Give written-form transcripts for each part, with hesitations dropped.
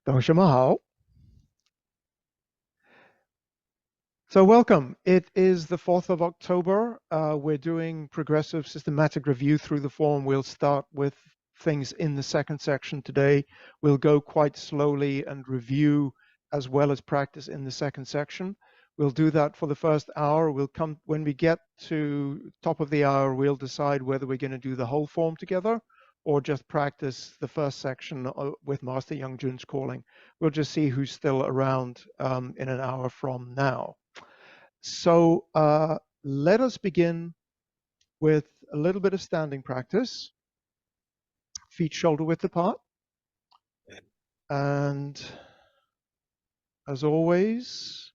同学们好. So welcome. It is the 4th of October. We're doing progressive systematic review through the form. We'll start with things in the second section today. We'll go quite slowly and review as well as practice in the second section. We'll do that for the first hour. When we get to top of the hour, we'll decide whether we're going to do the whole form together or just practice the first section with Master Youngjun's calling. We'll just see who's still around in an hour from now. So let us begin with a little bit of standing practice. Feet shoulder width apart. And as always,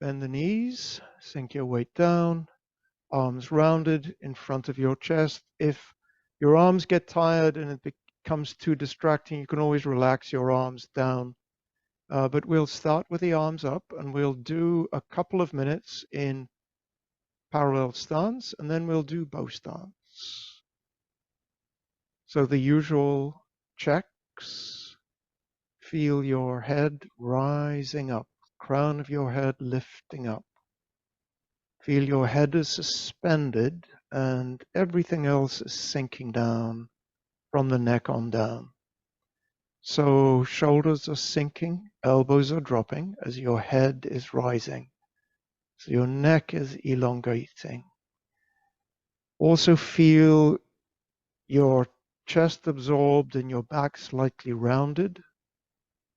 bend the knees, sink your weight down, arms rounded in front of your chest. If your arms get tired and it becomes too distracting, you can always relax your arms down. But we'll start with the arms up and we'll do a couple of minutes in parallel stance and then we'll do bow stance. So the usual checks. Feel your head rising up, crown of your head lifting up. Feel your head is suspended and everything else is sinking down from the neck on down. So shoulders are sinking, elbows are dropping as your head is rising. So your neck is elongating. Also feel your chest absorbed and your back slightly rounded.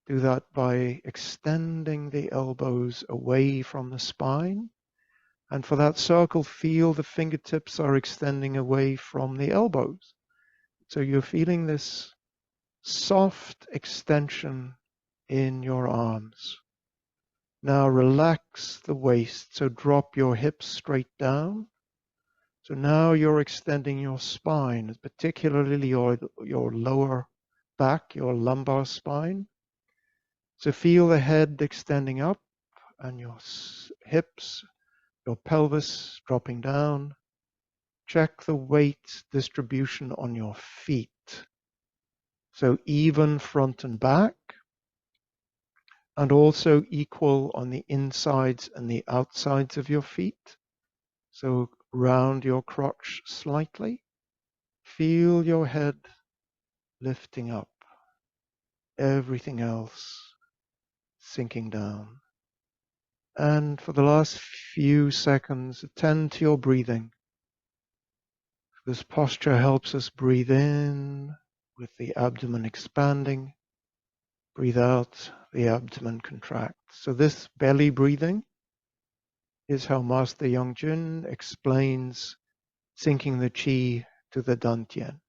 Do that by extending the elbows away from the spine. And for that circle, feel the fingertips are extending away from the elbows. So you're feeling this soft extension in your arms. Now relax the waist, so drop your hips straight down. So now you're extending your spine, particularly your lower back, your lumbar spine. So feel the head extending up and your hips, your pelvis dropping down. Check the weight distribution on your feet. So even front and back, and also equal on the insides and the outsides of your feet. So round your crotch slightly. Feel your head lifting up. Everything else sinking down. And for the last few seconds, attend to your breathing. This posture helps us breathe in with the abdomen expanding. Breathe out, the abdomen contracts. So this belly breathing is how Master Youngjun explains sinking the qi to the dantian.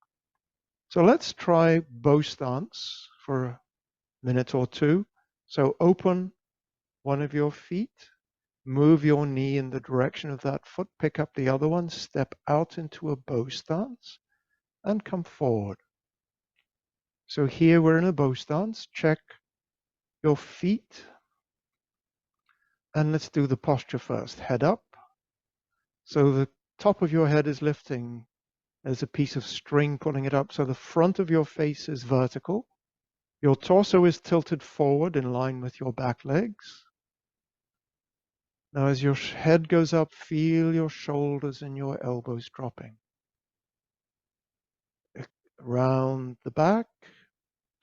So let's try bow stance for a minute or two. So open one of your feet, move your knee in the direction of that foot, pick up the other one, step out into a bow stance, and come forward. So here we're in a bow stance. Check your feet. And let's do the posture first. Head up. So the top of your head is lifting. There's a piece of string pulling it up. So the front of your face is vertical. Your torso is tilted forward in line with your back legs. Now as your head goes up, feel your shoulders and your elbows dropping. Around the back,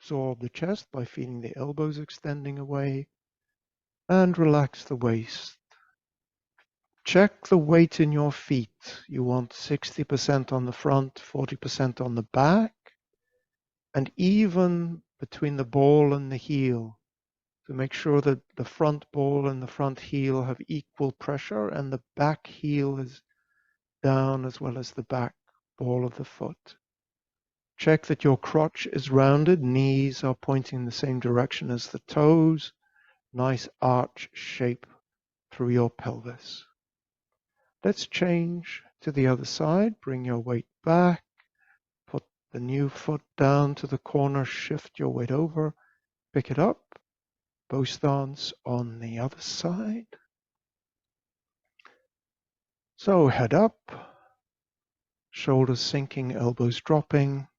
absorb the chest by feeling the elbows extending away. And relax the waist. Check the weight in your feet. You want 60% on the front, 40% on the back, and even between the ball and the heel to make sure that the front ball and the front heel have equal pressure and the back heel is down as well as the back ball of the foot. Check that your crotch is rounded, knees are pointing in the same direction as the toes, nice arch shape through your pelvis. Let's change to the other side. Bring your weight back. Put the new foot down to the corner. Shift your weight over. Pick it up. Bow stance on the other side. So head up. Shoulders sinking, elbows dropping.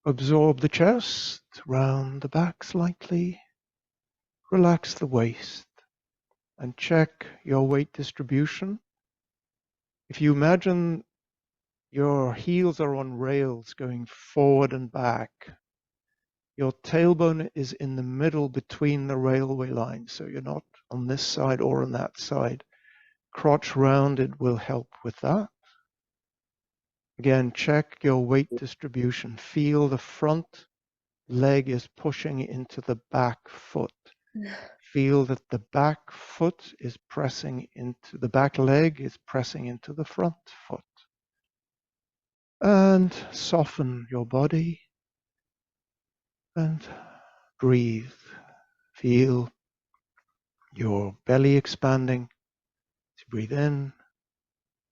Absorb the chest, round the back slightly, relax the waist, and check your weight distribution. If you imagine your heels are on rails going forward and back, your tailbone is in the middle between the railway lines, so you're not on this side or on that side. Crotch rounded will help with that. Again, check your weight distribution. Feel the front leg is pushing into the back foot. Feel that the back foot is pressing into the back leg is pressing into the front foot. And soften your body and breathe. Feel your belly expanding as you breathe in,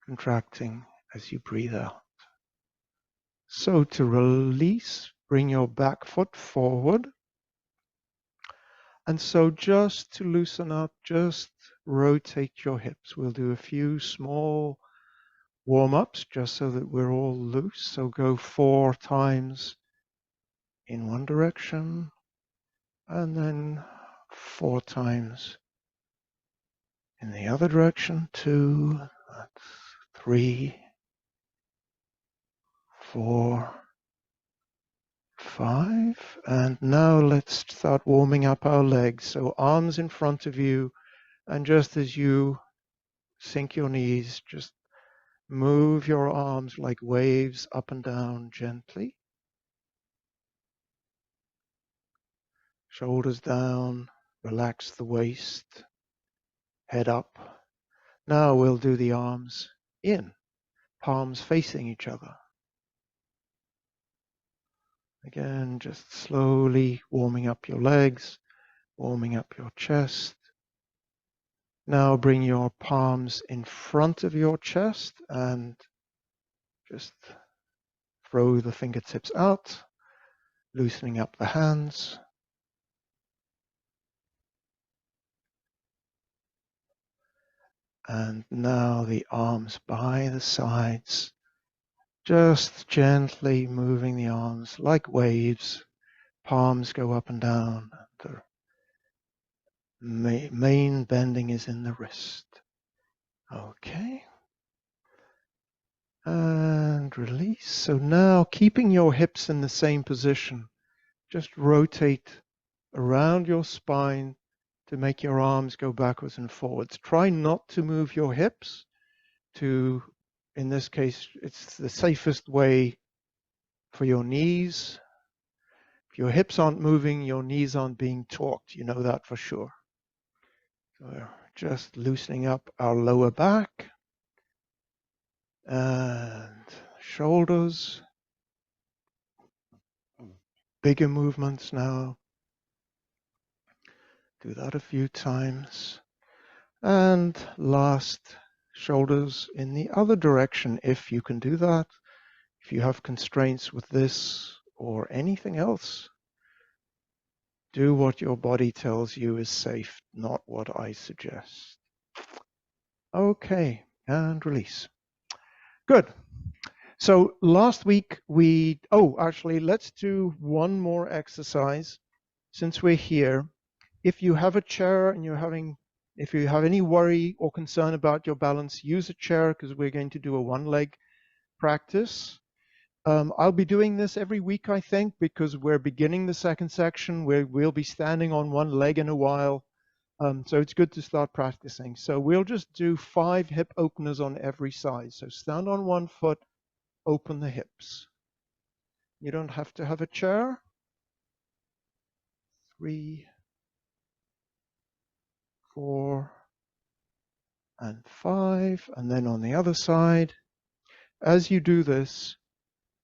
contracting as you breathe out. So to release, bring your back foot forward. And so just to loosen up, just rotate your hips. We'll do a few small warm-ups just so that we're all loose. So go 4 times in one direction and then 4 times in the other direction. 2, that's 3, 4, 5. And now let's start warming up our legs. So arms in front of you, and just as you sink your knees, just move your arms like waves up and down gently. Shoulders down, relax the waist, head up. Now we'll do the arms in, palms facing each other. Again, just slowly warming up your legs, warming up your chest. Now bring your palms in front of your chest and just throw the fingertips out, loosening up the hands. And now the arms by the sides, just gently moving the arms like waves. Palms go up and down. The main bending is in the wrist. Okay. And release. So now, keeping your hips in the same position, just rotate around your spine to make your arms go backwards and forwards. Try not to move your hips to, in this case, it's the safest way for your knees. If your hips aren't moving, your knees aren't being torqued. You know that for sure. So we're just loosening up our lower back and shoulders. Bigger movements now. Do that a few times. And last, shoulders in the other direction if you can do that. If you have constraints with this or anything else, do what your body tells you is safe, not what I suggest. Okay, and release. Good. So last week actually, let's do one more exercise since we're here. If you have a chair and if you have any worry or concern about your balance, use a chair because we're going to do a one-leg practice. I'll be doing this every week, I think, because we're beginning the second section where we'll be standing on one leg in a while. So it's good to start practicing. So we'll just do 5 hip openers on every side. So stand on one foot, open the hips. You don't have to have a chair. 3, 4, and 5. And then on the other side, as you do this,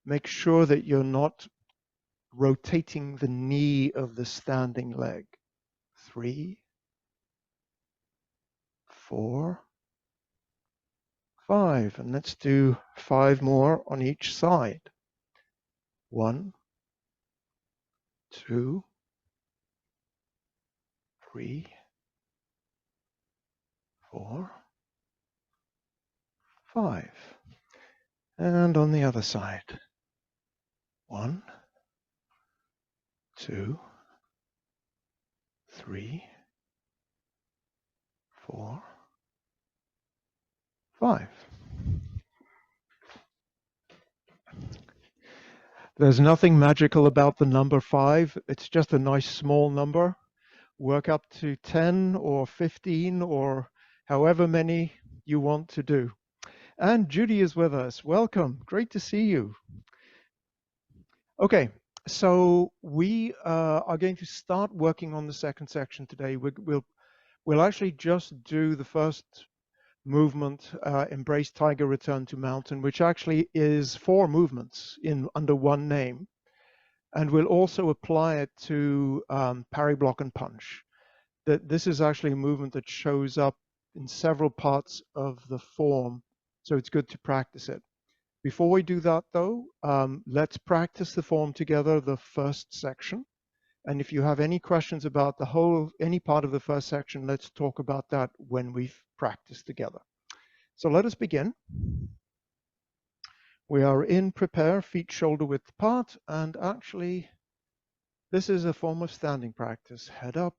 make sure that you're not rotating the knee of the standing leg. 3, 4, 5. And let's do 5 more on each side. 1, 2, 3, 4, 5. And on the other side. 1, 2, 3, 4, 5. There's nothing magical about the number 5. It's just a nice small number. Work up to 10 or 15 or however many you want to do. And Judy is with us. Welcome. Great to see you. Okay, so we are going to start working on the second section today. We'll actually just do the first movement, Embrace Tiger, Return to Mountain, which actually is 4 movements under one name. And we'll also apply it to parry, block, and punch. This is actually a movement that shows up in several parts of the form, so it's good to practice it. Before we do that, though, let's practice the form together, the first section. And if you have any questions about any part of the first section, let's talk about that when we've practiced together. So let us begin. We are in prepare, feet shoulder width apart, and actually, this is a form of standing practice. Head up,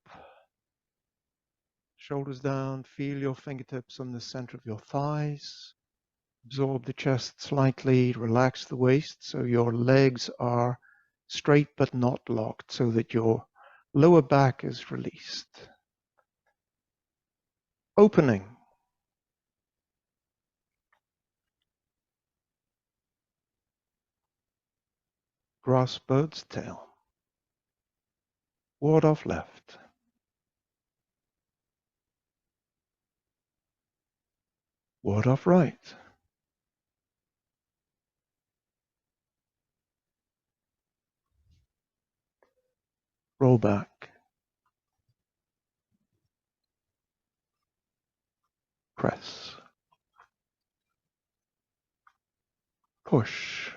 shoulders down, feel your fingertips on the center of your thighs. Absorb the chest slightly, relax the waist so your legs are straight but not locked, so that your lower back is released. Opening. Grass bird's tail. Ward off left. Ward off right. Roll back. Press. Push.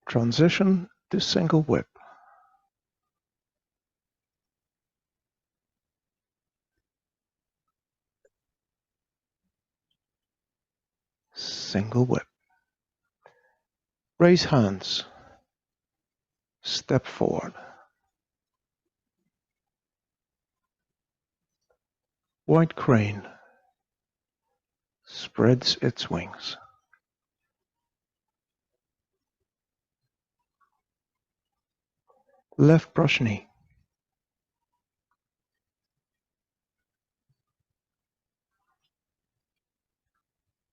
Transition to single whip. Single whip. Raise hands. Step forward. White crane spreads its wings. Left brush knee.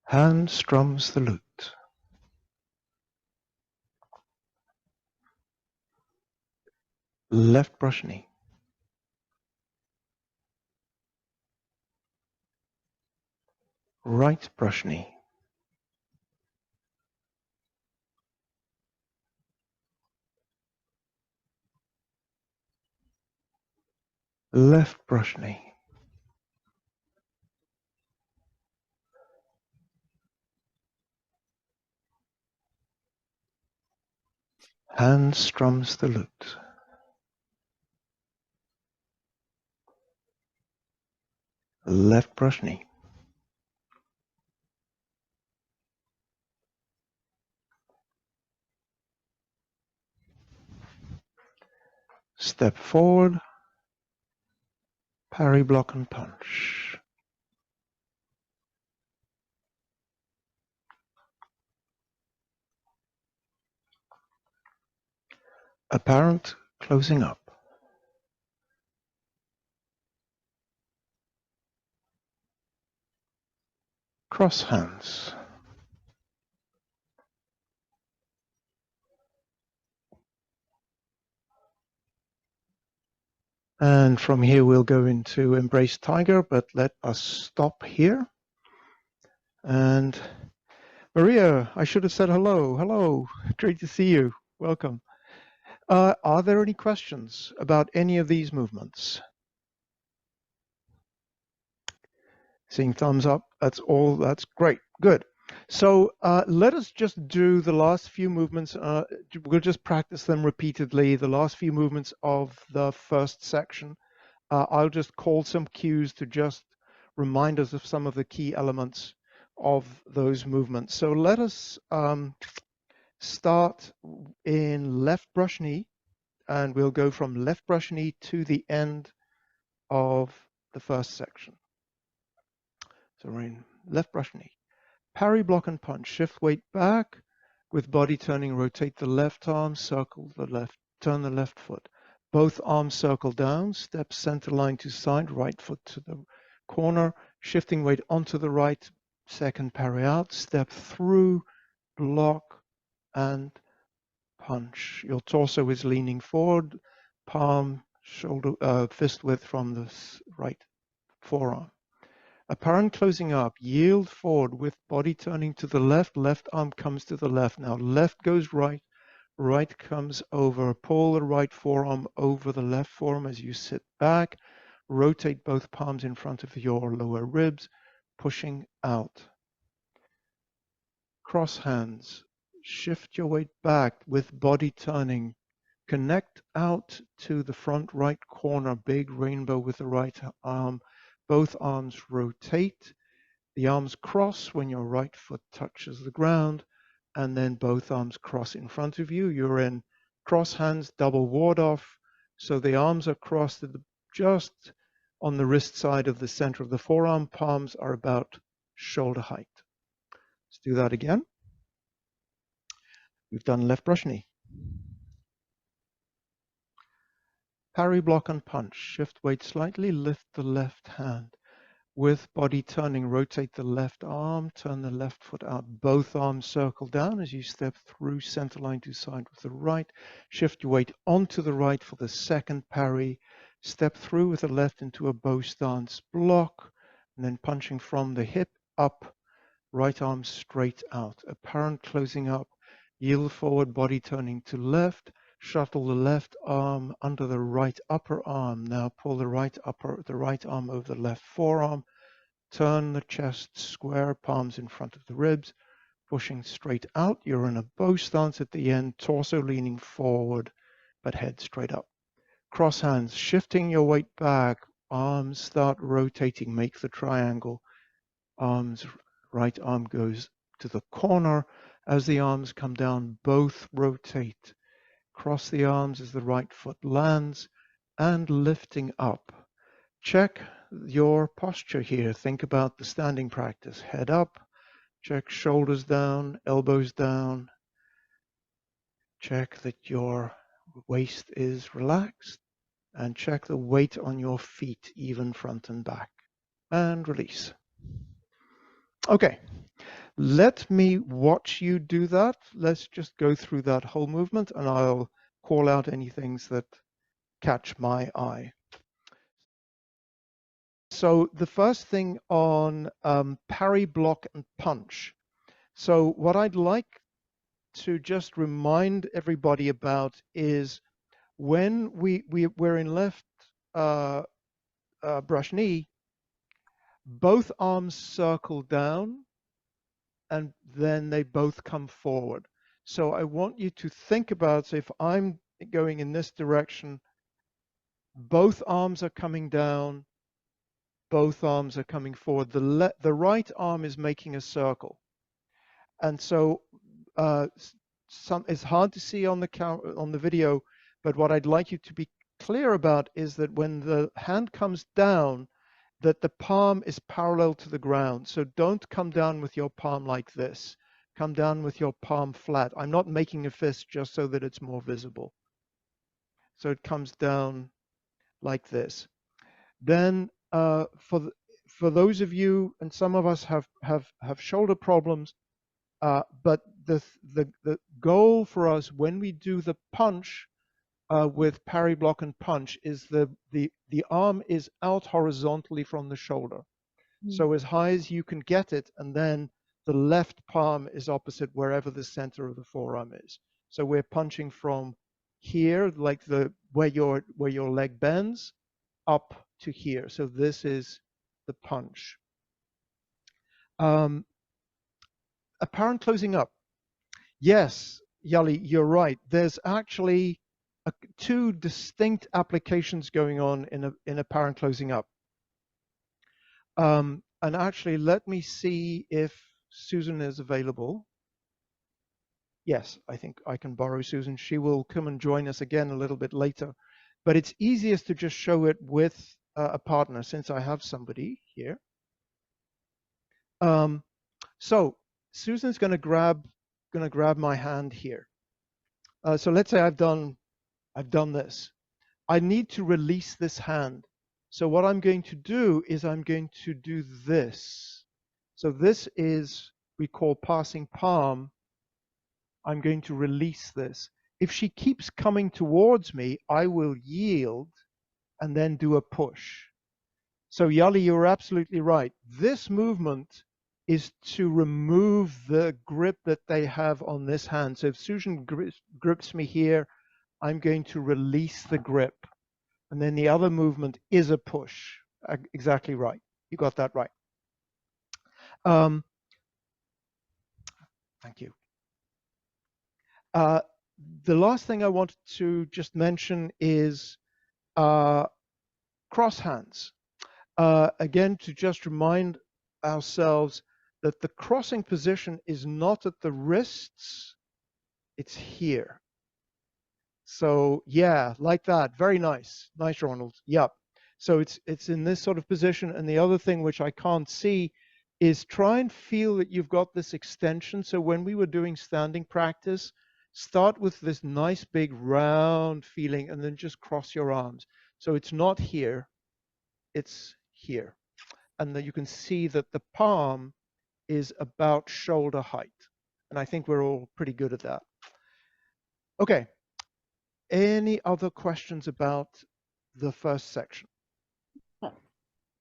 Hand strums the lute. Left brush knee. Right brush knee. Left brush knee. Hand strums the lute. Left brush knee. Step forward. Parry, block, and punch. Apparent closing up. Cross hands. And from here we'll go into Embrace Tiger, but let us stop here. And Maria, I should have said hello. Hello, great to see you. Welcome. Are there any questions about any of these movements? Seeing thumbs up, that's all, that's great, good. So let us just do the last few movements. We'll just practice them repeatedly, the last few movements of the first section. I'll just call some cues to just remind us of some of the key elements. of those movements. So let us start in left brush knee, and we'll go from left brush knee to the end of the first section. So we're in left brush knee. Parry, block, and punch. Shift weight back. With body turning, rotate the left arm, circle the left, turn the left foot. Both arms circle down, step center line to side, right foot to the corner, shifting weight onto the right, second parry out, step through, block, and punch. Your torso is leaning forward, palm, shoulder, fist width from the right forearm. Apparent closing up, yield forward with body turning to the left, left arm comes to the left. Now left goes right, right comes over. Pull the right forearm over the left forearm as you sit back. Rotate both palms in front of your lower ribs, pushing out. Cross hands. Shift your weight back with body turning. Connect out to the front right corner, big rainbow with the right arm. Both arms rotate. The arms cross when your right foot touches the ground, and then both arms cross in front of you. You're in cross hands, double ward off. So the arms are crossed at just on the wrist side of the center of the forearm. Palms are about shoulder height. Let's do that again. We've done left brush knee. Parry, block, and punch. Shift weight slightly, lift the left hand. With body turning, rotate the left arm, turn the left foot out. Both arms circle down as you step through center line to side with the right. Shift your weight onto the right for the second parry. Step through with the left into a bow stance block, and then punching from the hip up, right arm straight out. Apparent closing up, yield forward, body turning to left. Shuttle the left arm under the right upper arm. Now pull the right arm over the left forearm. Turn the chest square, palms in front of the ribs, pushing straight out. You're in a bow stance at the end, torso leaning forward, but head straight up. Cross hands, shifting your weight back. Arms start rotating, make the triangle. Arms, right arm goes to the corner. As the arms come down, both rotate. Cross the arms as the right foot lands, and lifting up. Check your posture here. Think about the standing practice. Head up, check shoulders down, elbows down. Check that your waist is relaxed, and check the weight on your feet, even front and back. And release. Okay, let me watch you do that. Let's just go through that whole movement, and I'll call out any things that catch my eye. So the first thing on parry, block, and punch. So what I'd like to just remind everybody about is when we're in left brush knee, both arms circle down, and then they both come forward. So I want you to think about, so if I'm going in this direction, both arms are coming down, both arms are coming forward. The right arm is making a circle. And so it's hard to see on the video, but what I'd like you to be clear about is that when the hand comes down, that the palm is parallel to the ground. So don't come down with your palm like this. Come down with your palm flat. I'm not making a fist just so that it's more visible. So it comes down like this. Then for those of you, and some of us have shoulder problems, but the goal for us when we do the punch with parry, block, and punch is the arm is out horizontally from the shoulder. So as high as you can get it, and then the left palm is opposite wherever the center of the forearm is. So we're punching from here, like where your leg bends, up to here. So this is the punch. Apparent closing up. Yes, Yali, you're right. There's actually two distinct applications going on in apparent closing up. And actually, let me see if Susan is available. Yes, I think I can borrow Susan. She will come and join us again a little bit later. But it's easiest to just show it with a partner since I have somebody here. So Susan's going to grab my hand here. So let's say I've done this. I need to release this hand. So what I'm going to do is I'm going to do this. So this is, we call passing palm. I'm going to release this. If she keeps coming towards me, I will yield and then do a push. So Yali, you're absolutely right. This movement is to remove the grip that they have on this hand. So if Susan grips me here, I'm going to release the grip. And then the other movement is a push. Exactly right. You got that right. Thank you. The last thing I wanted to just mention is cross hands. Again, to just remind ourselves that the crossing position is not at the wrists, it's here. So yeah, like that. Very nice. Nice, Ronald. Yep. So it's in this sort of position. And the other thing which I can't see is try and feel that you've got this extension. So when we were doing standing practice, start with this nice big round feeling and then just cross your arms. So it's not here, it's here. And then you can see that the palm is about shoulder height. And I think we're all pretty good at that. Okay. Any other questions about the first section?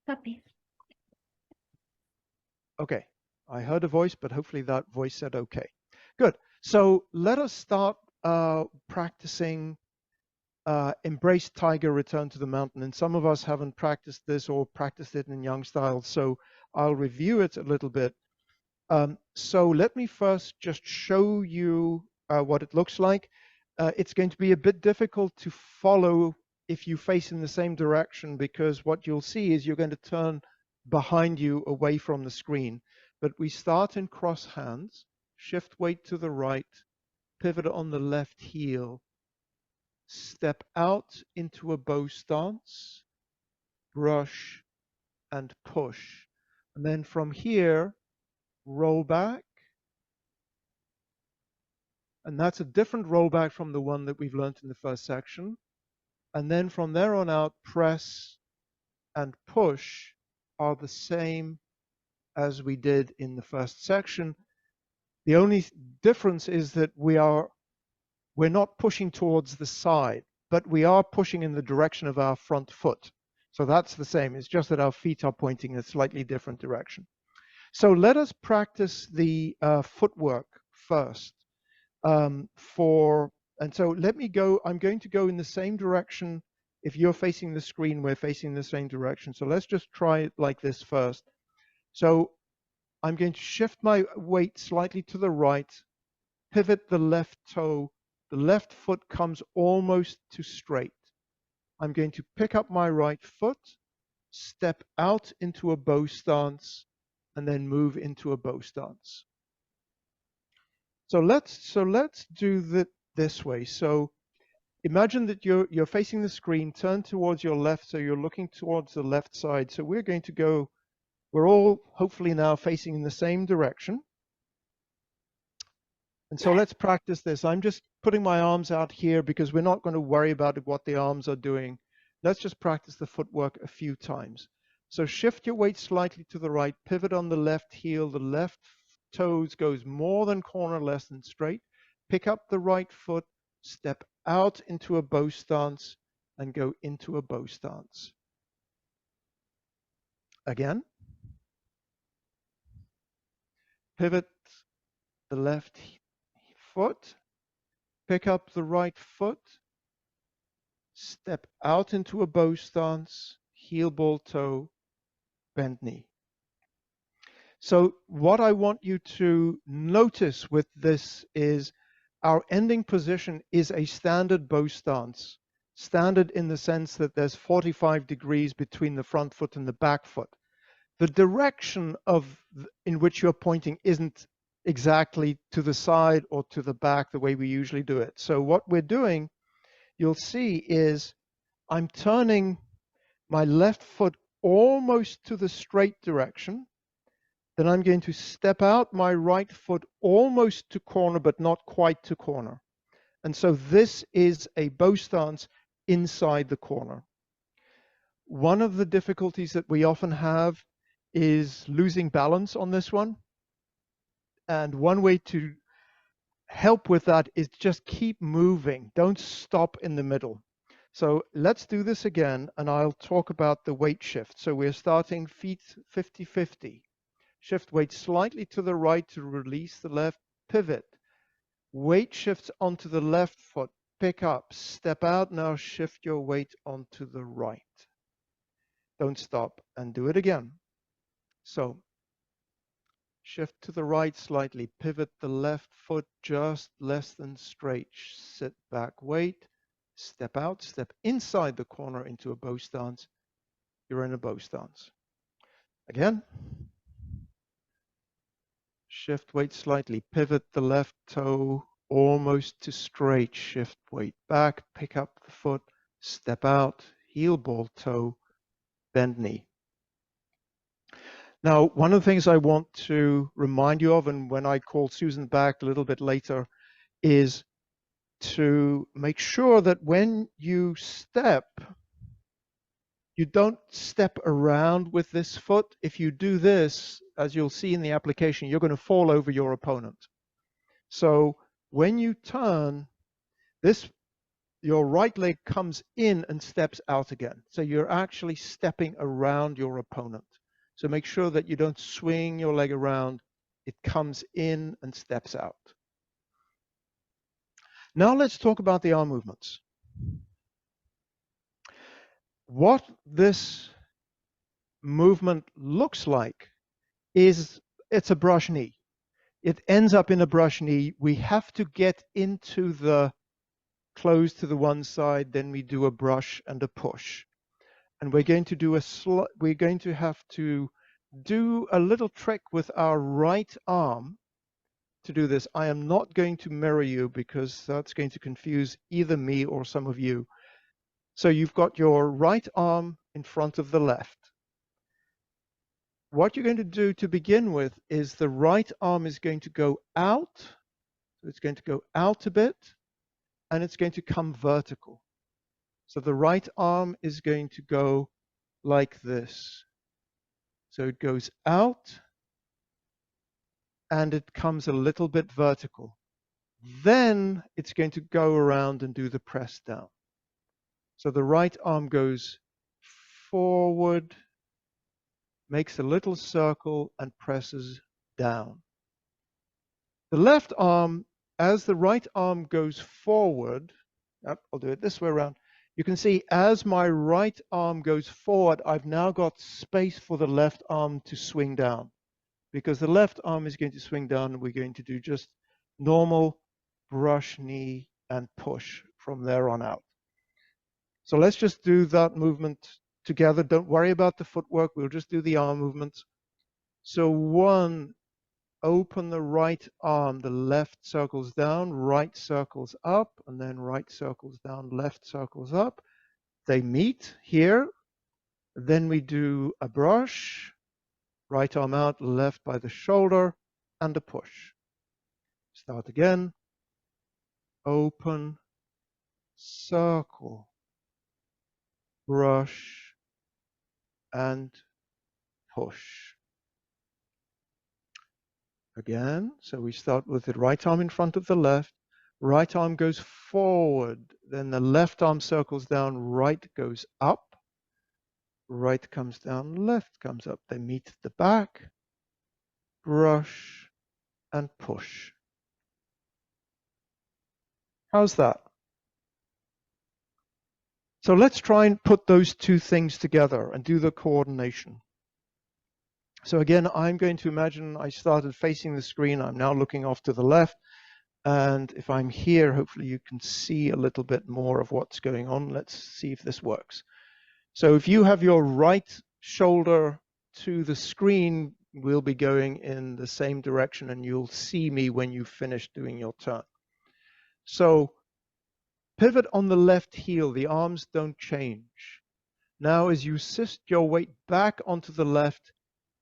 Copy. Okay, I heard a voice, but hopefully that voice said okay. Good. So let us start practicing Embrace Tiger, Return to the Mountain. And some of us haven't practiced this or practiced it in young style, so I'll review it a little bit. So let me first just show you what it looks like. It's going to be a bit difficult to follow if you face in the same direction, because what you'll see is you're going to turn behind you away from the screen. But we start in cross hands, shift weight to the right, pivot on the left heel, step out into a bow stance, brush and push. And then from here, roll back. And that's a different rollback from the one that we've learned in the first section. And then from there on out, press and push are the same as we did in the first section. The only difference is that we're not pushing towards the side, but we are pushing in the direction of our front foot. So that's the same. It's just that our feet are pointing in a slightly different direction. So let us practice the footwork first. And so let me go, I'm going to go in the same direction. If you're facing the screen, we're facing the same direction. So let's just try it like this first. So I'm going to shift my weight slightly to the right, pivot the left toe, the left foot comes almost to straight. I'm going to pick up my right foot, step out into a bow stance, and then move into a bow stance. So let's do this way. So imagine that you're facing the screen, turn towards your left, so you're looking towards the left side. So we're going to go, we're all hopefully now facing in the same direction. And so let's practice this. I'm just putting my arms out here because we're not going to worry about what the arms are doing. Let's just practice the footwork a few times. So shift your weight slightly to the right, pivot on the left heel, the left toes goes more than corner, less than straight. Pick up the right foot, step out into a bow stance, and go into a bow stance. Again. Pivot the left foot, pick up the right foot, step out into a bow stance, heel, ball, toe, bend knee. So what I want you to notice with this is our ending position is a standard bow stance. Standard in the sense that there's 45 degrees between the front foot and the back foot. the direction in which you're pointing isn't exactly to the side or to the back the way we usually do it. So what we're doing, you'll see, is I'm turning my left foot almost to the straight direction. Then I'm going to step out my right foot almost to corner, but not quite to corner. And so this is a bow stance inside the corner. One of the difficulties that we often have is losing balance on this one. And one way to help with that is just keep moving. Don't stop in the middle. So let's do this again, and I'll talk about the weight shift. So we're starting feet 50-50. Shift weight slightly to the right to release the left, pivot. Weight shifts onto the left foot, pick up, step out, now shift your weight onto the right. Don't stop, and do it again. So shift to the right slightly, pivot the left foot just less than straight, sit back, wait, step out, step inside the corner into a bow stance. You're in a bow stance. Again. Shift weight slightly, pivot the left toe almost to straight, shift weight back, pick up the foot, step out, heel ball toe, bend knee. Now, one of the things I want to remind you of, and when I call Susan back a little bit later, is to make sure that when you step, you don't step around with this foot. If you do this, as you'll see in the application, you're going to fall over your opponent. So when you turn, your right leg comes in and steps out again. So you're actually stepping around your opponent. So make sure that you don't swing your leg around. It comes in and steps out. Now let's talk about the arm movements. What this movement looks like is it's a brush knee. It ends up in a brush knee. We have to get into the close to the one side, then we do a brush and a push. And we're going to do we're going to have to do a little trick with our right arm to do this. I am not going to mirror you because that's going to confuse either me or some of you. So you've got your right arm in front of the left. What you're going to do to begin with is the right arm is going to go out. So it's going to go out a bit, and it's going to come vertical. So the right arm is going to go like this. So it goes out, and it comes a little bit vertical. Then it's going to go around and do the press down. So the right arm goes forward, makes a little circle, and presses down. The left arm, as the right arm goes forward, I'll do it this way around. You can see as my right arm goes forward, I've now got space for the left arm to swing down, because the left arm is going to swing down, and we're going to do just normal brush, knee, and push from there on out. So let's just do that movement together. Don't worry about the footwork. We'll just do the arm movements. So one, open the right arm, the left circles down, right circles up, and then right circles down, left circles up. They meet here. Then we do a brush, right arm out, left by the shoulder, and a push. Start again. Open, circle, brush, and push. Again, so we start with the right arm in front of the left. Right arm goes forward, then the left arm circles down, right goes up. Right comes down, left comes up. They meet at the back, brush, and push. How's that? So let's try and put those two things together and do the coordination. So again, I'm going to imagine I started facing the screen. I'm now looking off to the left. And if I'm here, hopefully you can see a little bit more of what's going on. Let's see if this works. So if you have your right shoulder to the screen will be going in the same direction, and you'll see me when you finish doing your turn. So pivot on the left heel, the arms don't change. Now as you assist your weight back onto the left,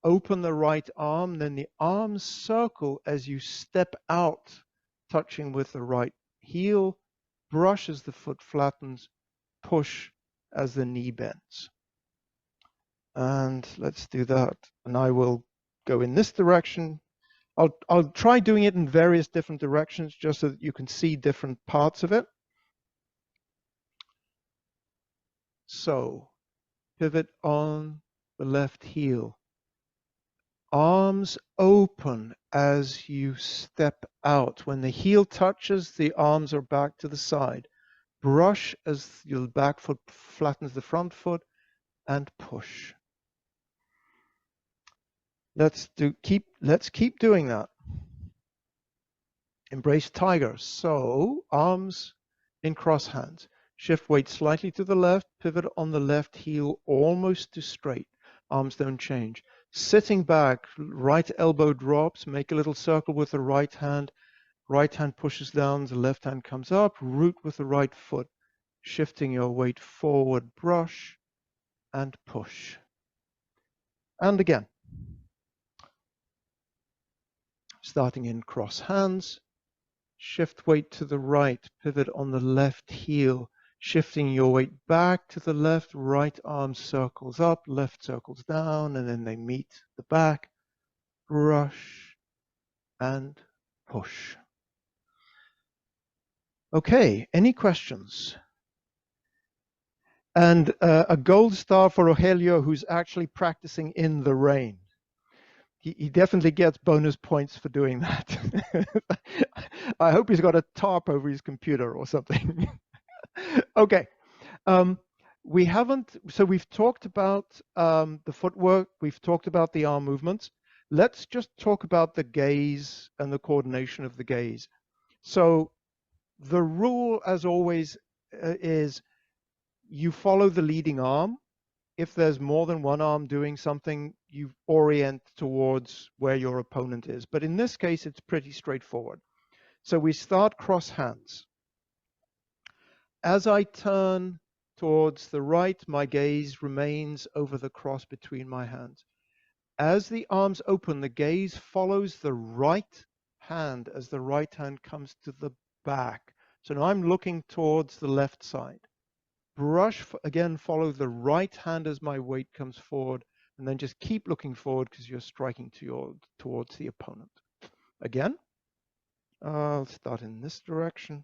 open the right arm, then the arms circle as you step out, touching with the right heel, brush as the foot flattens, push as the knee bends. And let's do that. And I will go in this direction. I'll try doing it in various different directions just so that you can see different parts of it. So pivot on the left heel. Arms open as you step out. When the heel touches, the arms are back to the side. Brush as your back foot flattens the front foot and push. Let's keep doing that. Embrace tiger. So arms in cross hands. Shift weight slightly to the left, pivot on the left heel almost to straight. Arms don't change. Sitting back, right elbow drops, make a little circle with the right hand pushes down, the left hand comes up, root with the right foot, shifting your weight forward, brush and push. And again. Starting in cross hands, shift weight to the right, pivot on the left heel, shifting your weight back to the left, right arm circles up, left circles down, and then they meet the back, brush and push. Okay, any questions? And a gold star for Rogelio, who's actually practicing in the rain. He definitely gets bonus points for doing that. I hope he's got a tarp over his computer or something. Okay. We've talked about the footwork. We've talked about the arm movements. Let's just talk about the gaze and the coordination of the gaze. So the rule, as always, is you follow the leading arm. If there's more than one arm doing something, you orient towards where your opponent is. But in this case, it's pretty straightforward. So we start cross hands. As I turn towards the right, my gaze remains over the cross between my hands. As the arms open, the gaze follows the right hand as the right hand comes to the back. So now I'm looking towards the left side. Brush, again, follow the right hand as my weight comes forward, and then just keep looking forward because you're striking towards the opponent. Again, I'll start in this direction.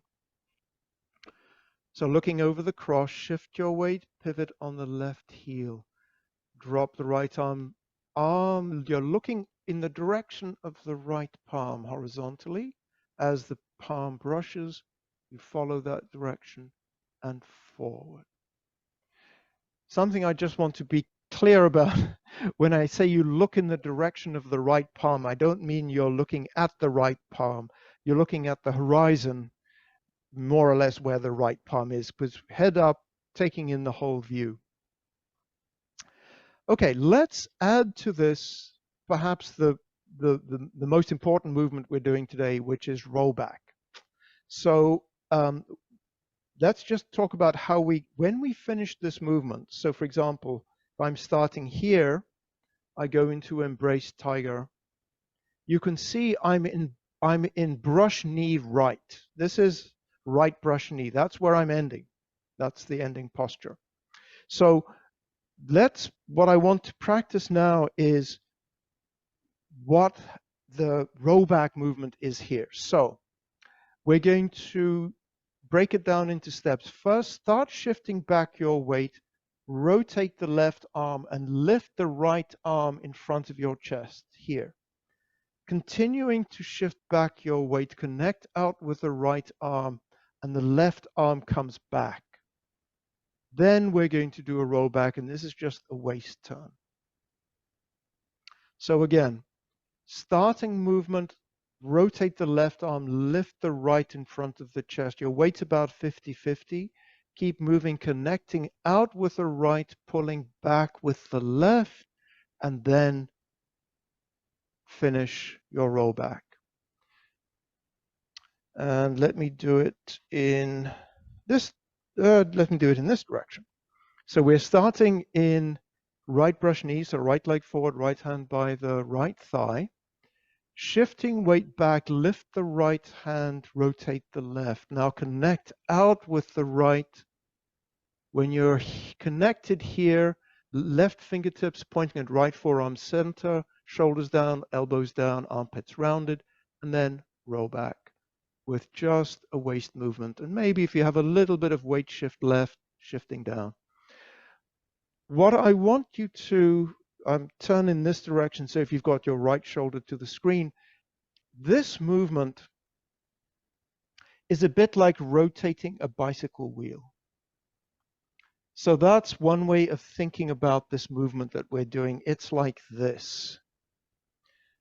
So looking over the cross, shift your weight, pivot on the left heel. Drop the right arm. You're looking in the direction of the right palm horizontally. As the palm brushes, you follow that direction and forward. Something I just want to be clear about. When I say you look in the direction of the right palm, I don't mean you're looking at the right palm. You're looking at the horizon, more or less where the right palm is, because head up, taking in the whole view. Okay, let's add to this perhaps the most important movement we're doing today, which is rollback. So let's just talk about how when we finish this movement. So for example, if I'm starting here, I go into embrace tiger. You can see I'm in brush knee right. This is right brush knee. That's where I'm ending. That's the ending posture. So what I want to practice now is what the rollback movement is here. So we're going to break it down into steps. First, start shifting back your weight, rotate the left arm and lift the right arm in front of your chest here. Continuing to shift back your weight, connect out with the right arm and the left arm comes back. Then we're going to do a rollback, and this is just a waist turn. So again, starting movement, rotate the left arm, lift the right in front of the chest. Your weight's about 50-50. Keep moving, connecting out with the right, pulling back with the left, and then finish your rollback. And let me do it in this direction. So we're starting in right brush knee, so right leg forward, right hand by the right thigh. Shifting weight back, lift the right hand, rotate the left. Now connect out with the right. When you're connected here, left fingertips pointing at right forearm center, shoulders down, elbows down, armpits rounded, and then roll back with just a waist movement. And maybe if you have a little bit of weight shift left, shifting down. What I want you to turn in this direction, so if you've got your right shoulder to the screen, this movement is a bit like rotating a bicycle wheel. So that's one way of thinking about this movement that we're doing. It's like this.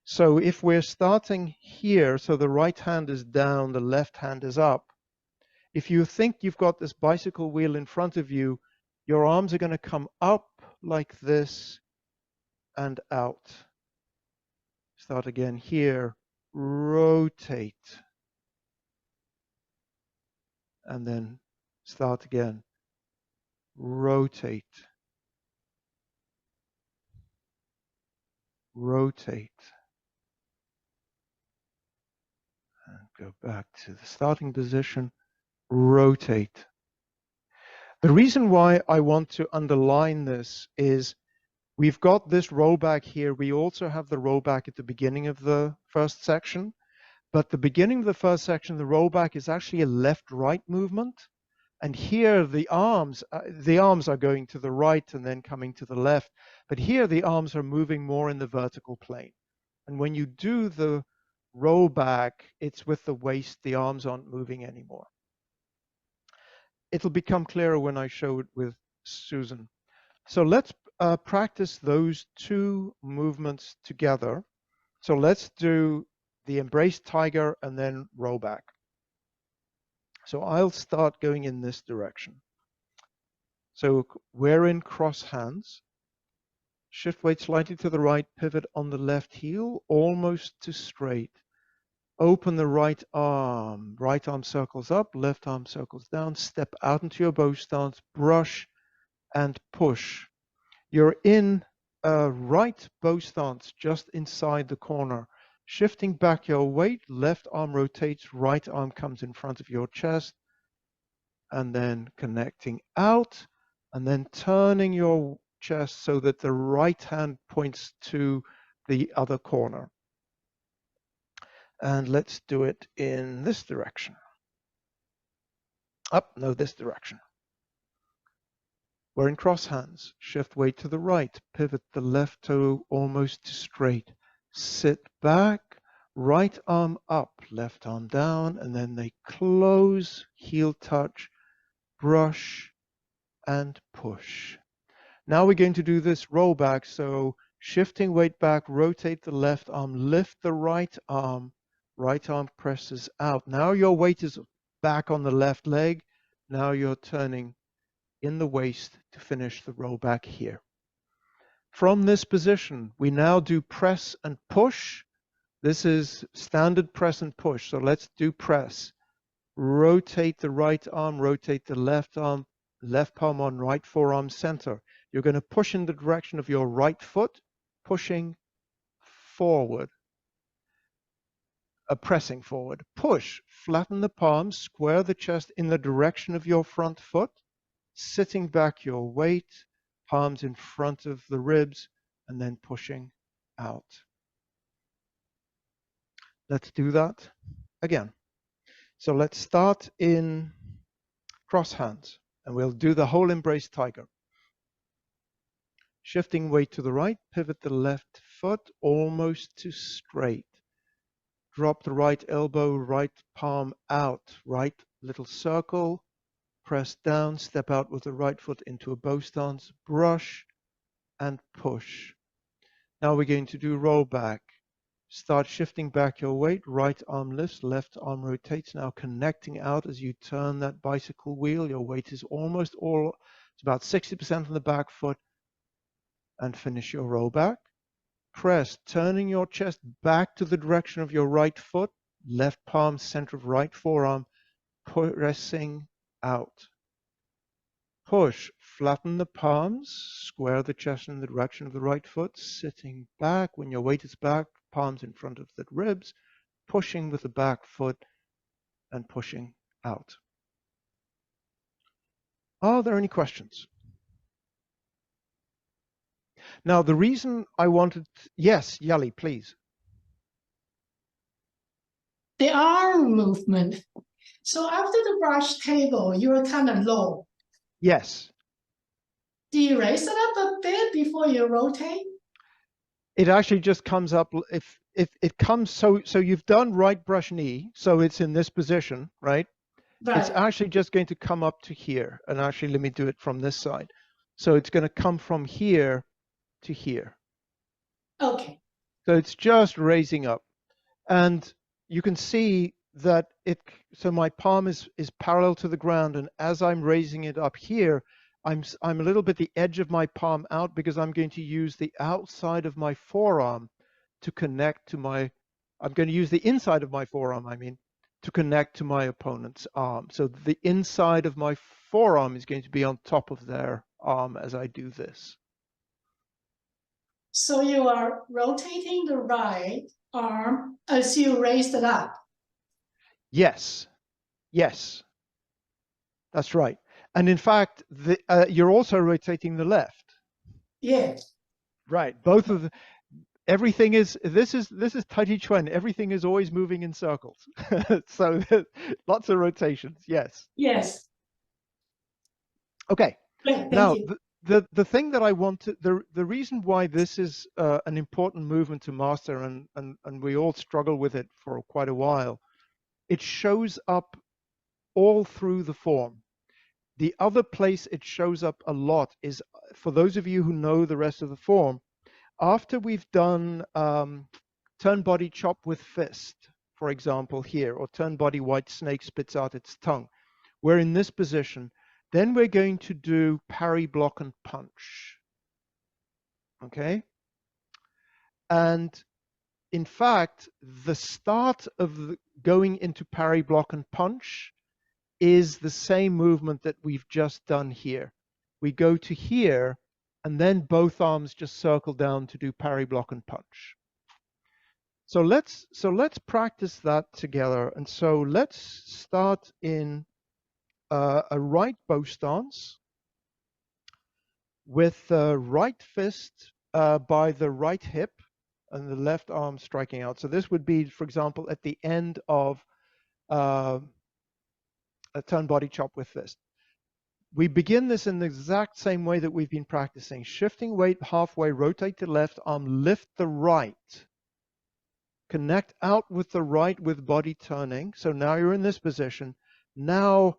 So if we're starting here, so the right hand is down, the left hand is up. If you think you've got this bicycle wheel in front of you, your arms are going to come up like this and out. Start again here, rotate, and then start again, rotate, rotate, and go back to the starting position, rotate. The reason why I want to underline this is we've got this rollback here. We also have the rollback at the beginning of the first section. But the beginning of the first section, the rollback is actually a left-right movement. And here the arms are going to the right and then coming to the left. But here the arms are moving more in the vertical plane. And when you do the rollback, it's with the waist, the arms aren't moving anymore. It'll become clearer when I show it with Susan. So let's practice those two movements together. So let's do the embrace tiger and then roll back. So I'll start going in this direction. So we're in cross hands. Shift weight slightly to the right, pivot on the left heel, almost to straight. Open the right arm circles up, left arm circles down, step out into your bow stance, brush and push. You're in a right bow stance just inside the corner. Shifting back your weight, left arm rotates, right arm comes in front of your chest, and then connecting out, and then turning your chest so that the right hand points to the other corner. And let's do it in this direction. This direction. We're in cross hands. Shift weight to the right. Pivot the left toe almost to straight. Sit back. Right arm up. Left arm down. And then they close. Heel touch. Brush. And push. Now we're going to do this roll back. So shifting weight back. Rotate the left arm. Lift the right arm. Right arm presses out. Now your weight is back on the left leg. Now you're turning in the waist to finish the roll back here. From this position, we now do press and push. This is standard press and push. So let's do press. Rotate the right arm, rotate the left arm, left palm on right forearm center. You're going to push in the direction of your right foot, pushing forward. Pressing forward. Push. Flatten the palms, square the chest in the direction of your front foot. Sitting back your weight, palms in front of the ribs, and then pushing out. Let's do that again. So let's start in cross hands, and we'll do the whole embrace tiger. Shifting weight to the right, pivot the left foot almost to straight. Drop the right elbow, right palm out, right little circle. Press down, step out with the right foot into a bow stance, brush and push. Now we're going to do roll back. Start shifting back your weight, right arm lifts, left arm rotates, now connecting out as you turn that bicycle wheel. Your weight is it's about 60% on the back foot, and finish your roll back. press, turning your chest back to the direction of your right foot, left palm, center of right forearm, pressing out. Push, flatten the palms, square the chest in the direction of the right foot, sitting back. When your weight is back, palms in front of the ribs, pushing with the back foot and pushing out. Are there any questions? Now, the reason I wanted, yes, Yali, please. The arm movement. So after the brush table, you're kind of low. Yes. Do you raise it up a bit before you rotate? It actually just comes up if it comes so you've done right brush knee, so it's in this position, right? It's Right. actually just going to come up to here, and actually let me do it from this side. So it's going to come from here to here. Okay. So it's just raising up, and you can see that so my palm is parallel to the ground, and as I'm raising it up here, I'm a little bit the edge of my palm out, because I'm going to use the outside of my forearm to connect to I'm going to use the inside of my forearm, to connect to my opponent's arm. So the inside of my forearm is going to be on top of their arm as I do this. So you are rotating the right arm as you raise it up. Yes, yes, that's right. And in fact, you're also rotating the left. Yes. Right. Both of the, everything is this is Tai Chi Chuan. Everything is always moving in circles. So lots of rotations. Yes. Yes. Okay. Great, thank Now you. the thing that I want to the reason why this is an important movement to master, and we all struggle with it for quite a while, it shows up all through the form. The other place it shows up a lot is, for those of you who know the rest of the form, after we've done turn body chop with fist, for example, here, or turn body white snake spits out its tongue, we're in this position. Then we're going to do parry, block, and punch. Okay? And in fact, the start of going into parry, block, and punch is the same movement that we've just done here. We go to here, and then both arms just circle down to do parry, block, and punch. So let's practice that together. And so let's start in a right bow stance with the right fist by the right hip and the left arm striking out. So this would be, for example, at the end of a turn body chop with fist. We begin this in the exact same way that we've been practicing. Shifting weight halfway, rotate the left arm, lift the right. Connect out with the right with body turning. So now you're in this position. Now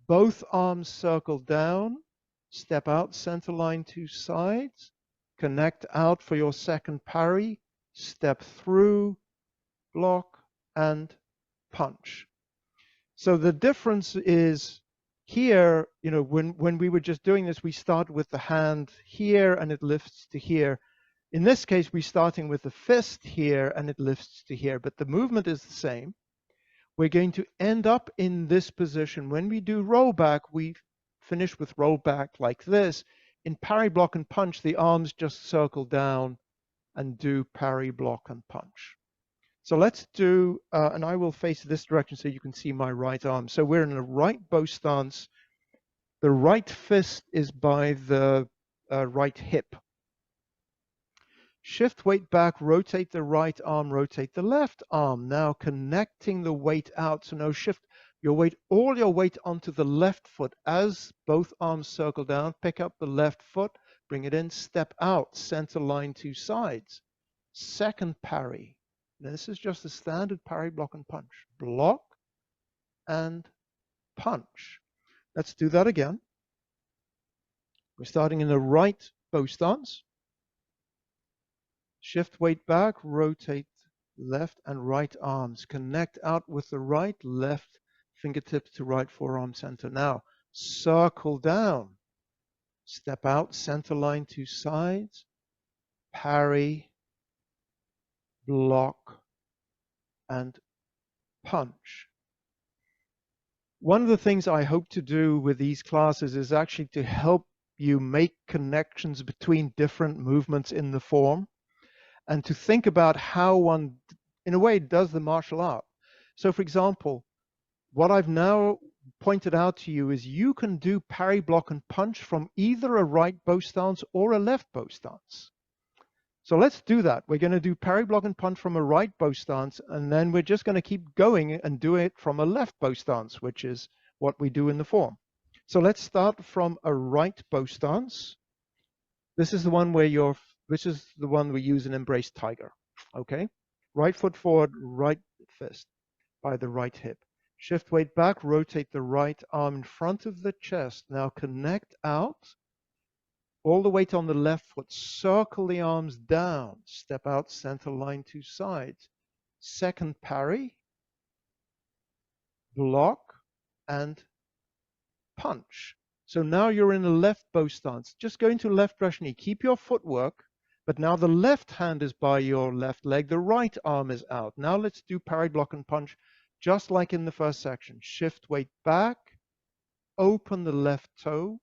both arms circle down, step out, center line to sides, connect out for your second parry, step through, block, and punch. So the difference is here, when we were just doing this, we start with the hand here and it lifts to here. In this case, we're starting with the fist here and it lifts to here, but the movement is the same. We're going to end up in this position. When we do roll back, we finish with roll back like this. In parry, block, and punch, the arms just circle down and do parry, block, and punch. So let's do, and I will face this direction so you can see my right arm. So we're in a right bow stance. The right fist is by the right hip. Shift weight back, rotate the right arm, rotate the left arm. Now connecting the weight out. So now shift all your weight onto the left foot. As both arms circle down, pick up the left foot, bring it in, step out, center line to sides. Second parry. Now this is just a standard parry, block, and punch. Block and punch. Let's do that again. We're starting in the right bow stance. Shift weight back, rotate left and right arms. Connect out with the right, left fingertips to right forearm center. Now, circle down. Step out, center line to sides. Parry, block, and punch. One of the things I hope to do with these classes is actually to help you make connections between different movements in the form and to think about how one, in a way, does the martial art. So, for example, what I've now pointed out to you is you can do parry, block, and punch from either a right bow stance or a left bow stance. So let's do that. We're going to do parry, block, and punch from a right bow stance, and then we're just going to keep going and do it from a left bow stance, which is what we do in the form. So let's start from a right bow stance. This is the one this is the one we use in Embrace Tiger. Okay? Right foot forward, right fist by the right hip. Shift weight back, rotate the right arm in front of the chest. Now connect out. All the weight on the left foot. Circle the arms down. Step out, center line, two sides. Second parry, block, and punch. So now you're in a left bow stance. Just go into left brush knee. Keep your footwork, but now the left hand is by your left leg. The right arm is out. Now let's do parry, block, and punch, just like in the first section. Shift weight back, open the left toe,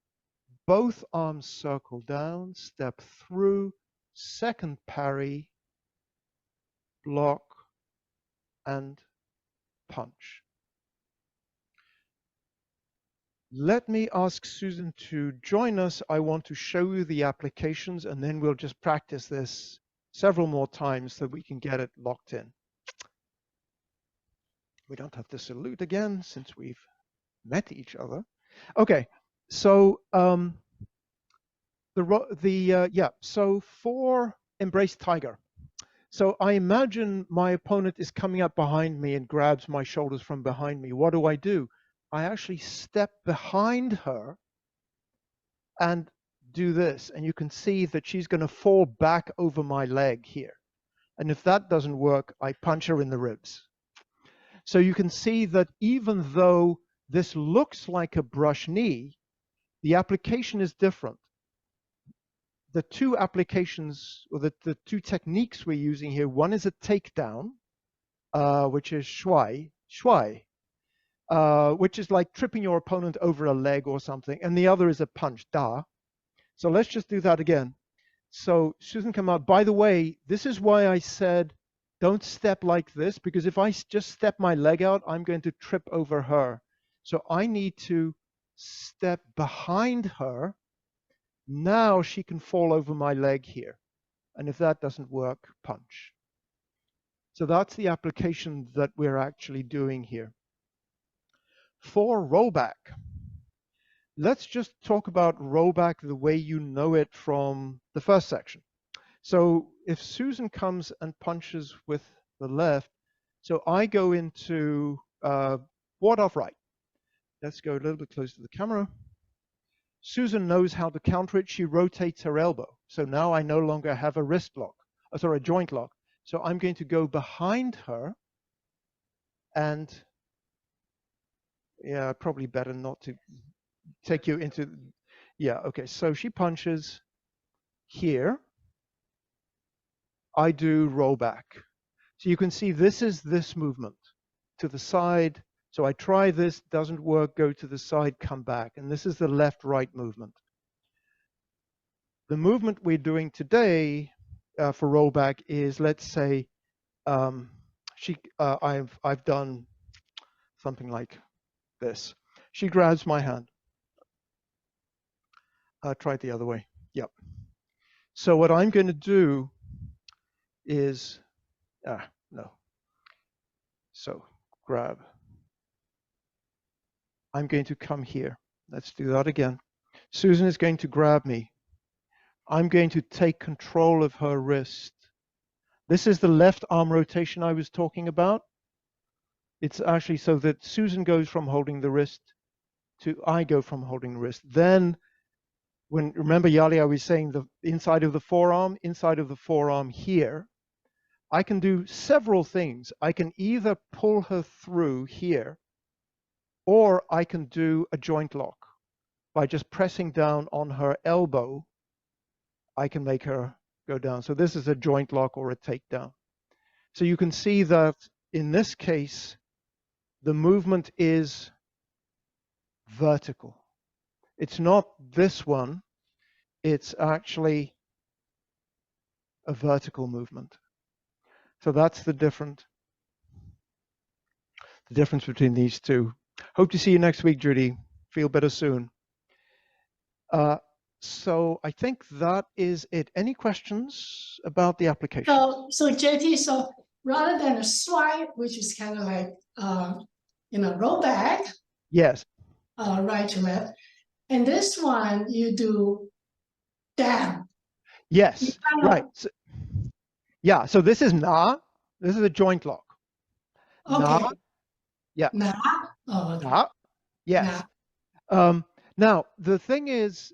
both arms circle down, step through, second parry, block, and punch. Let me ask Susan to join us. I want to show you the applications, and then we'll just practice this several more times so we can get it locked in. We don't have to salute again since we've met each other. Okay, so so for Embrace Tiger, so I imagine my opponent is coming up behind me and grabs my shoulders from behind me. What do? I actually step behind her and do this. And you can see that she's going to fall back over my leg here. And if that doesn't work, I punch her in the ribs. So you can see that even though this looks like a brush knee, the application is different. The two applications, or the two techniques we're using here, one is a takedown, which is shuai, which is like tripping your opponent over a leg or something, and the other is a punch, da. So let's just do that again. So Susan come out. By the way, this is why I said don't step like this, because if I just step my leg out, I'm going to trip over her. So I need to step behind her. Now she can fall over my leg here. And if that doesn't work, punch. So that's the application that we're actually doing here. For rollback, let's just talk about rollback the way you know it from the first section. So if Susan comes and punches with the left, so I go into ward off right. Let's go a little bit closer to the camera. Susan knows how to counter it. She rotates her elbow. So now I no longer have a wrist lock, sorry, a joint lock. So I'm going to go behind her and, yeah, probably better not to take you into, yeah, okay. So she punches here. I do roll back. So you can see this is this movement to the side. So I try this, doesn't work, go to the side, come back. And this is the left-right movement. The movement we're doing today for rollback is, let's say, I've done something like this. She grabs my hand. Try it the other way. Yep. So what I'm going to do is, no. So grab. I'm going to come here. Let's do that again. Susan is going to grab me. I'm going to take control of her wrist. This is the left arm rotation I was talking about. It's actually so that Susan goes from holding the wrist to I go from holding the wrist. Then, remember Yali, I was saying the inside of the forearm here, I can do several things. I can either pull her through here, or I can do a joint lock. By just pressing down on her elbow, I can make her go down. So this is a joint lock or a takedown. So you can see that in this case, the movement is vertical. It's not this one, it's actually a vertical movement. So that's the difference between these two. Hope to see you next week, Judy. Feel better soon. So I think that is it. Any questions about the application? So JT, so rather than a swipe, which is kind of like roll back, Yes. right to left, and this one you do down. Yes. Right. So, yeah. So this is na. This is a joint lock. Na. Okay. Yeah. Na. Oh, okay. Na. Yes. Na. Now the thing is,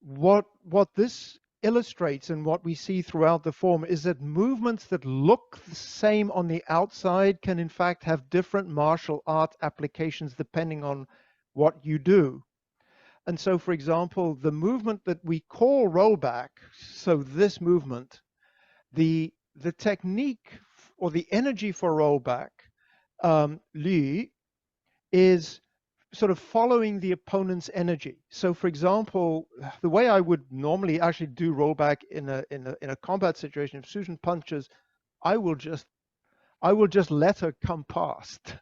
what this illustrates and what we see throughout the form is that movements that look the same on the outside can in fact have different martial art applications depending on what you do. And so, for example, the movement that we call rollback, so this movement, the technique or the energy for rollback, Li, is sort of following the opponent's energy. So, for example, the way I would normally actually do rollback in a combat situation, if Susan punches, I will just let her come past.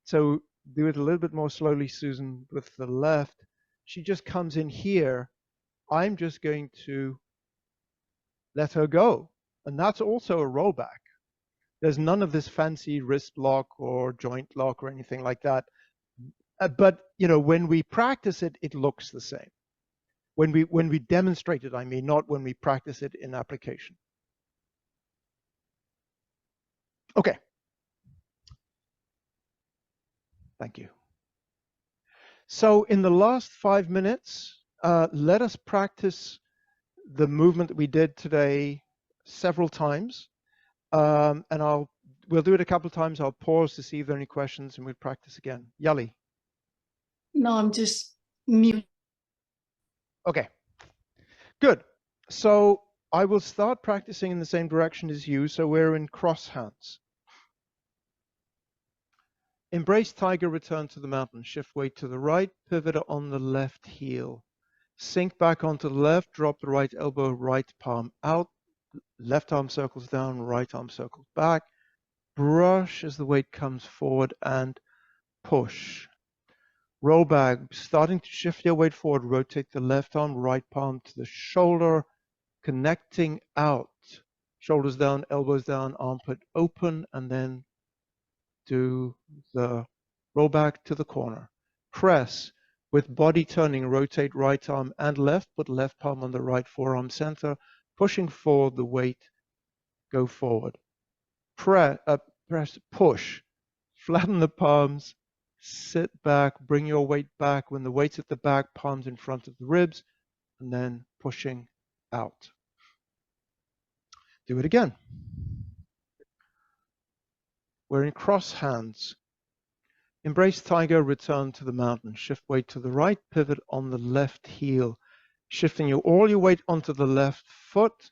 So do it a little bit more slowly, Susan, with the left. She just comes in here. I'm just going to let her go, and that's also a rollback. There's none of this fancy wrist lock or joint lock or anything like that. But when we practice it, it looks the same. When we demonstrate it, I mean, not when we practice it in application. Okay. Thank you. So in the last 5 minutes, let us practice the movement that we did today several times. And we'll do it a couple of times. I'll pause to see if there are any questions, and we'll practice again. Yali. No, I'm just mute. Okay, good. So I will start practicing in the same direction as you. So we're in cross hands. Embrace tiger, return to the mountain. Shift weight to the right, pivot on the left heel. Sink back onto the left, drop the right elbow, right palm out. Left arm circles down, right arm circles back. Brush as the weight comes forward and push. Roll back, starting to shift your weight forward. Rotate the left arm, right palm to the shoulder, connecting out. Shoulders down, elbows down, armpit open, and then do the roll back to the corner. Press with body turning, rotate right arm and left, put left palm on the right forearm center, pushing forward the weight, go forward. Press, push, flatten the palms, sit back, bring your weight back. When the weight's at the back, palms in front of the ribs, and then pushing out. Do it again. We're in cross hands. Embrace tiger, return to the mountain. Shift weight to the right, pivot on the left heel. Shifting all your weight onto the left foot.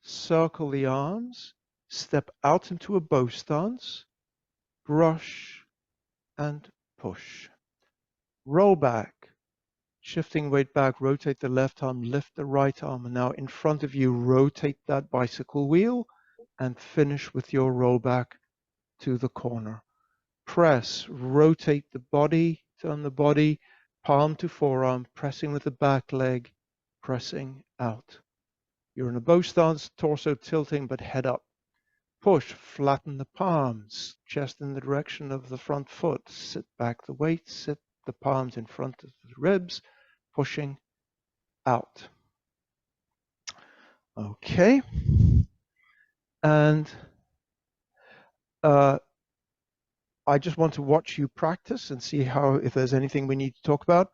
Circle the arms. Step out into a bow stance. Brush and push. Roll back. Shifting weight back, rotate the left arm, lift the right arm, and now in front of you, rotate that bicycle wheel and finish with your roll back to the corner. Press, rotate the body, turn the body, palm to forearm, pressing with the back leg, pressing out. You're in a bow stance, torso tilting, but head up. Push, flatten the palms, chest in the direction of the front foot. Sit back the weight, sit the palms in front of the ribs, pushing out. Okay. And I just want to watch you practice and see if there's anything we need to talk about.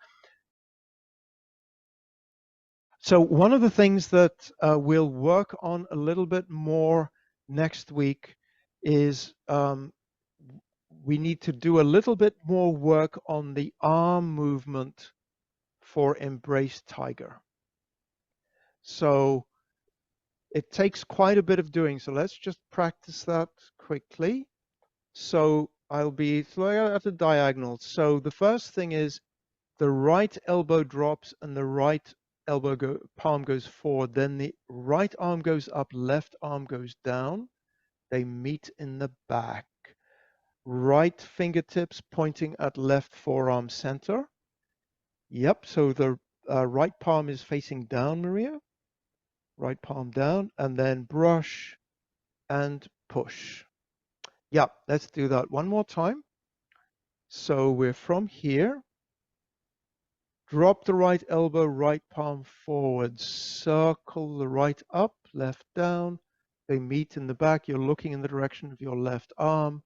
So one of the things that we'll work on a little bit more next week is we need to do a little bit more work on the arm movement for Embrace Tiger. So It takes quite a bit of doing, so let's just practice that quickly. So I'll be at a diagonal. So the first thing is the right elbow drops and the right palm goes forward. Then the right arm goes up, left arm goes down. They meet in the back. Right fingertips pointing at left forearm center. Yep, so the right palm is facing down, Maria. Right palm down, and then brush and push. Yep, let's do that one more time. So we're from here. Drop the right elbow, right palm forward. Circle the right up, left down. They meet in the back. You're looking in the direction of your left arm.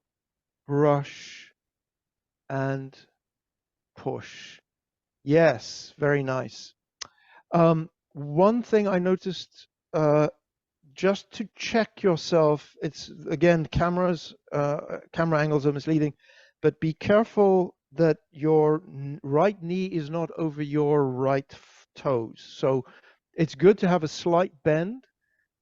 Brush and push. Yes, very nice. One thing I noticed, just to check yourself, it's again, camera angles are misleading, but be careful that your right knee is not over your right toes. So it's good to have a slight bend,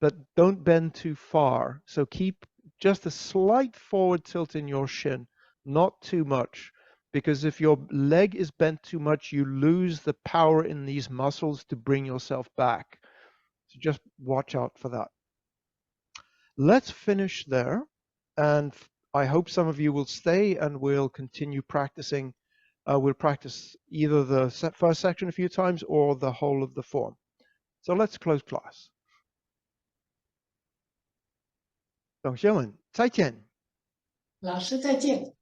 but don't bend too far. So keep just a slight forward tilt in your shin, not too much, because if your leg is bent too much, you lose the power in these muscles to bring yourself back. So just watch out for that. Let's finish there, and I hope some of you will stay and we'll continue practicing. We'll practice either the first section a few times or the whole of the form. So let's close class. 同学们，再见。老师再见。